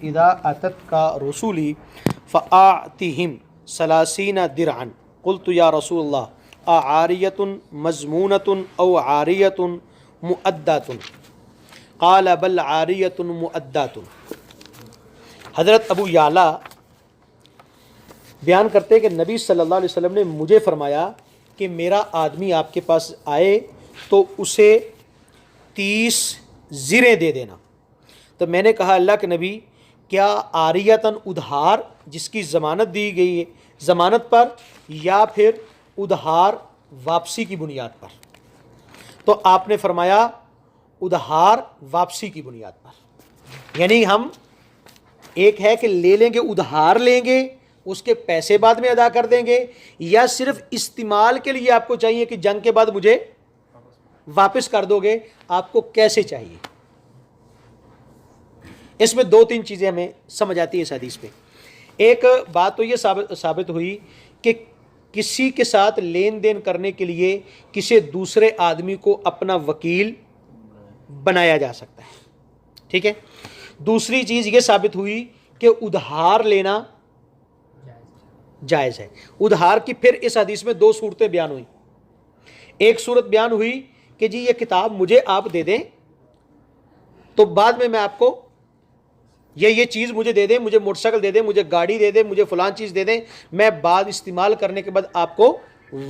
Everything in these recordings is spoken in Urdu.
اذا اتتک رسولی فآتهم 30 درعا قلت یا رسول اللہ اعاریۃ مضمونۃ او عاریۃ مؤدۃ قال بل عاریۃ مؤدۃ۔ حضرت ابو یعلا بیان کرتے ہیں کہ نبی صلی اللہ علیہ وسلم نے مجھے فرمایا کہ میرا آدمی آپ کے پاس آئے تو اسے 30 زریں دے دینا۔ تو میں نے کہا اللہ کے نبی کیا عاریتاً ادھار جس کی ضمانت دی گئی ہے ضمانت پر، یا پھر ادھار واپسی کی بنیاد پر؟ تو آپ نے فرمایا ادھار واپسی کی بنیاد پر، یعنی ہم ایک ہے کہ لے لیں گے ادھار لیں گے اس کے پیسے بعد میں ادا کر دیں گے، یا صرف استعمال کے لیے آپ کو چاہیے کہ جنگ کے بعد مجھے واپس کر دو گے؟ آپ کو کیسے چاہیے؟ اس میں 2-3 چیزیں ہمیں سمجھ آتی ہے اس حدیث پہ۔ ایک بات تو یہ ثابت ہوئی کہ کسی کے ساتھ لین دین کرنے کے لیے کسی دوسرے آدمی کو اپنا وکیل بنایا جا سکتا ہے، ٹھیک ہے۔ دوسری چیز یہ ثابت ہوئی کہ ادھار لینا جائز ہے۔ ادھار کی پھر اس حدیث میں 2 صورتیں بیان ہوئی۔ ایک صورت بیان ہوئی کہ جی یہ کتاب مجھے آپ دے دیں تو بعد میں آپ کو یہ چیز مجھے دے دیں، مجھے موٹر سائیکل دے دیں، مجھے گاڑی دے دیں، مجھے فلان چیز دے دیں، میں بعد استعمال کرنے کے بعد آپ کو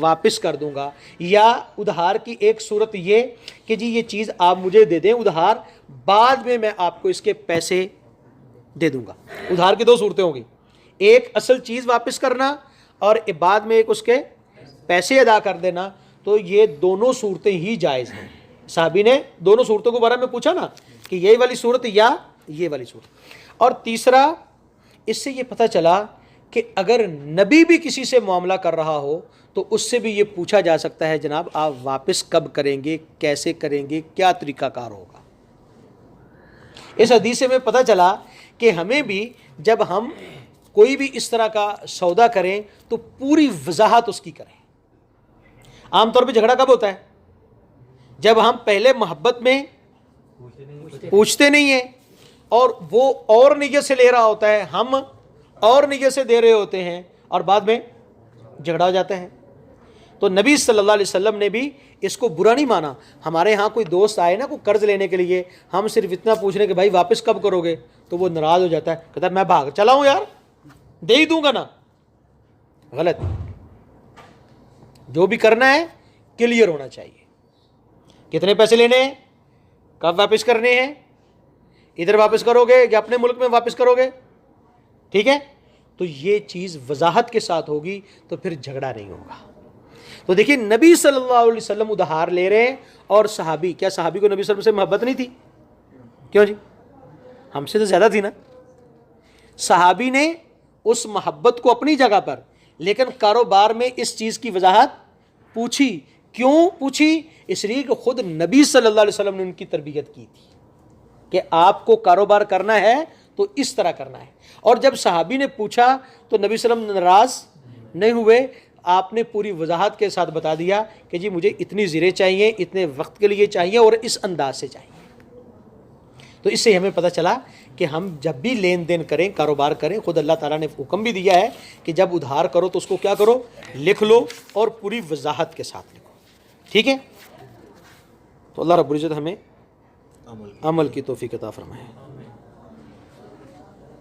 واپس کر دوں گا۔ یا ادھار کی ایک صورت یہ کہ جی یہ چیز آپ مجھے دے دیں ادھار، بعد میں آپ کو اس کے پیسے دے دوں گا۔ ادھار کی 2 صورتیں ہوں گی، ایک اصل چیز واپس کرنا اور بعد میں ایک اس کے پیسے ادا کر دینا۔ تو یہ دونوں صورتیں ہی جائز ہیں۔ صحابی نے دونوں صورتوں کے بارے میں پوچھا نا کہ یہی والی صورت یا یہ والی صورت۔ اور تیسرا اس سے یہ پتہ چلا کہ اگر نبی بھی کسی سے معاملہ کر رہا ہو تو اس سے بھی یہ پوچھا جا سکتا ہے جناب آپ واپس کب کریں گے، کیسے کریں گے، کیا طریقہ کار ہوگا۔ اس حدیث سے میں پتہ چلا کہ ہمیں بھی جب ہم کوئی بھی اس طرح کا سودا کریں تو پوری وضاحت اس کی کریں۔ عام طور پہ جھگڑا کب ہوتا ہے؟ جب ہم پہلے محبت میں پوچھتے نہیں ہیں اور وہ اور نیت سے لے رہا ہوتا ہے، ہم اور نیت سے دے رہے ہوتے ہیں اور بعد میں جھگڑا ہو جاتا ہے۔ تو نبی صلی اللہ علیہ وسلم نے بھی اس کو برا نہیں مانا۔ ہمارے ہاں کوئی دوست آئے نا کوئی قرض لینے کے لیے، ہم صرف اتنا پوچھ رہے کہ بھائی واپس کب کرو گے، تو وہ ناراض ہو جاتا ہے، کہتا ہے میں بھاگ چلا ہوں یار، دے ہی دوں گا نا۔ غلط۔ جو بھی کرنا ہے کلیئر ہونا چاہیے، کتنے پیسے لینے ہیں، کب واپس کرنے ہیں، ادھر واپس کرو گے یا اپنے ملک میں واپس کرو گے، ٹھیک ہے۔ تو یہ چیز وضاحت کے ساتھ ہوگی تو پھر جھگڑا نہیں ہوگا۔ تو دیکھیے نبی صلی اللہ علیہ وسلم ادھار لے رہے ہیں، اور صحابی، کیا صحابی کو نبی صلی اللہ علیہ وسلم سے محبت نہیں تھی؟ کیوں جی، ہم سے تو زیادہ تھی نا۔ صحابی نے اس محبت کو اپنی جگہ پر، لیکن کاروبار میں اس چیز کی وضاحت پوچھی۔ کیوں پوچھی؟ اس لیے کہ خود نبی صلی اللہ علیہ وسلم نے ان کی تربیت کی تھی کہ آپ کو کاروبار کرنا ہے تو اس طرح کرنا ہے۔ اور جب صحابی نے پوچھا تو نبی صلی اللہ علیہ وسلم ناراض نہیں ہوئے، آپ نے پوری وضاحت کے ساتھ بتا دیا کہ جی مجھے اتنی زریں چاہیے، اتنے وقت کے لیے چاہیے اور اس انداز سے چاہیے۔ تو اس سے ہمیں پتہ چلا کہ ہم جب بھی لین دین کریں، کاروبار کریں، خود اللہ تعالیٰ نے حکم بھی دیا ہے کہ جب ادھار کرو تو اس کو کیا کرو، لکھ لو اور پوری وضاحت کے ساتھ لکھو، ٹھیک ہے۔ تو اللہ رب العزت ہمیں عمل کی توفیق عطا فرمائے۔